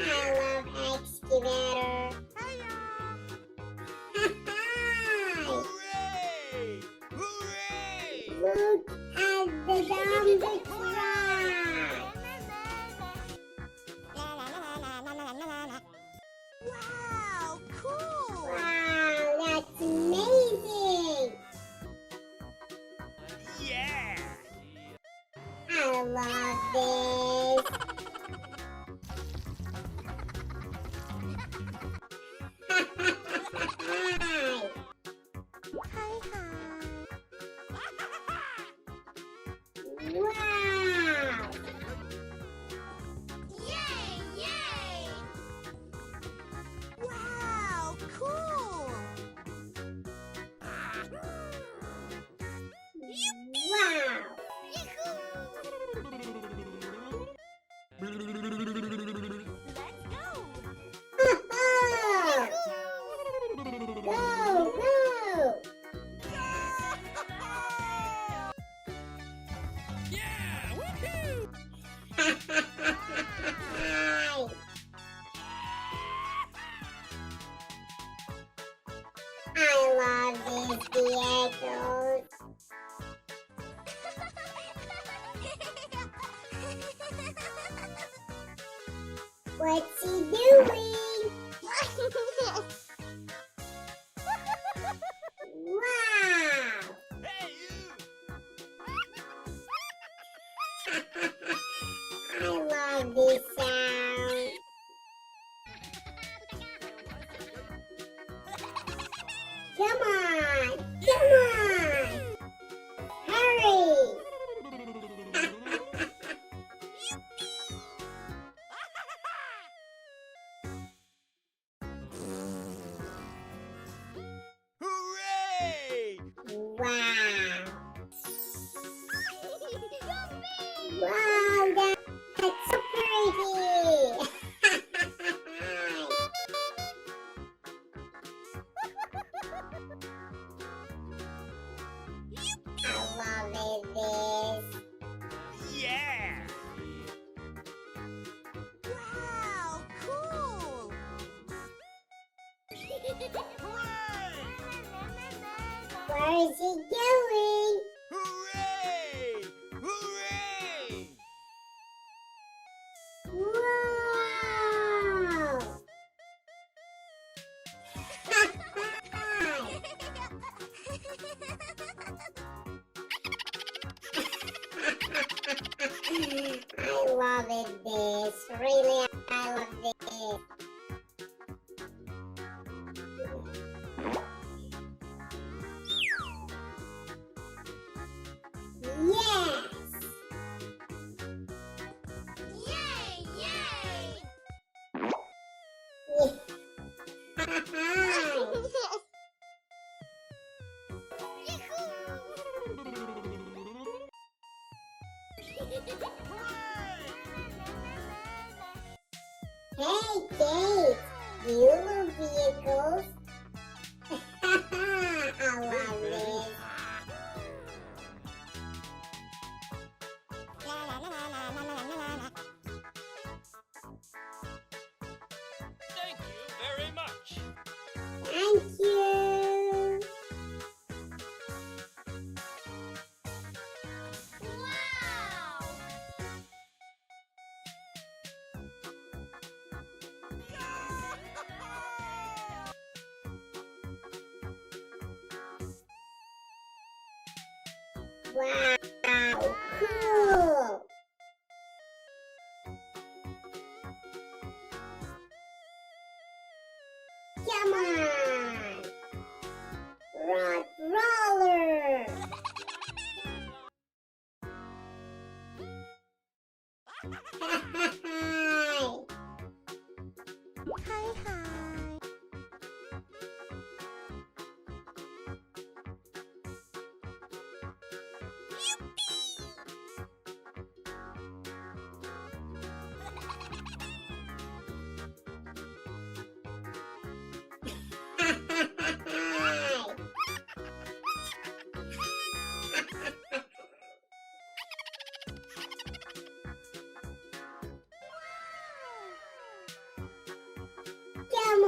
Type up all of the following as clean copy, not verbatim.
I love Excavator. Hooray! Hooray! Look at the dump truck. Wow, cool! Wow, that's amazing. Yeah! I love this. Hi, wow. Yay! Yay! Wow, cool! Wow. Let's go! Go, go. Yeah! Woohoo! I love these vehicles. What's he doing? Wow! Hey, you! I love this sound. Come on! Come on! Hurry! Hooray! Wow! Wow, that's so pretty! I love this. Yeah! Wow, cool! Hooray! Where is he going? Hooray! Hooray! Wow! I love it this. Really, I love this. Yes! Yay! Yay! Hey, Kate! Do you love vehicles? I love this. Thank you very much. Thank you. Wow! Wow, cool. Come on. Rock roller. Hi, hi.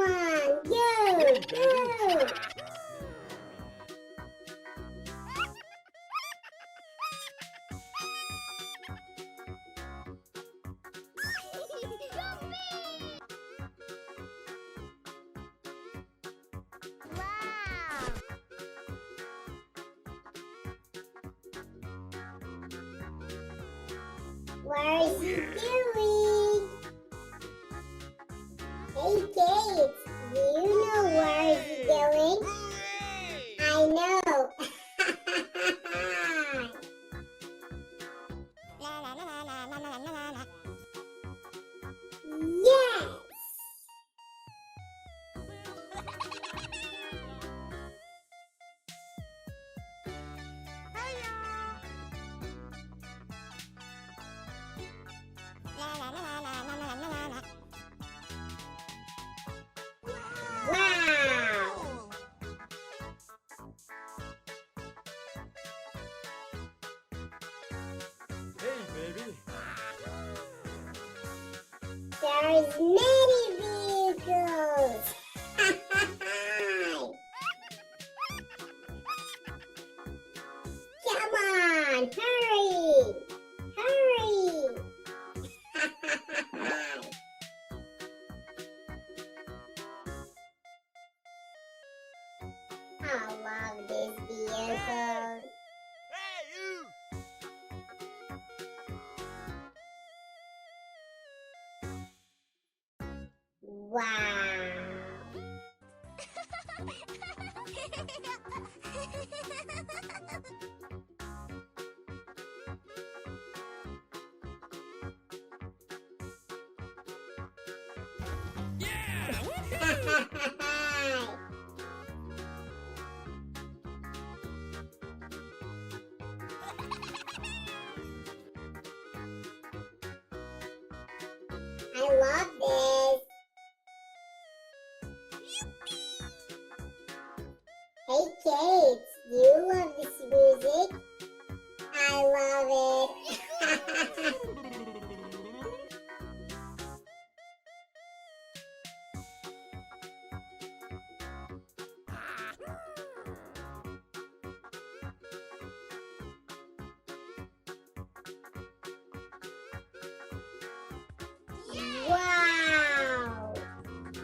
on, go, go. Wow! What is he doing? Hey kids, do you know where is he going? Hooray! I know. Yes. Wow. Hey, baby. There's many vehicles. Come on, hurry. Hurry. I love this vehicle. Hey, you! Wow. Yeah! I love this. Hey kids, do you love this music? I love it.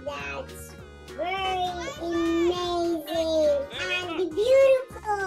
Wow, that's very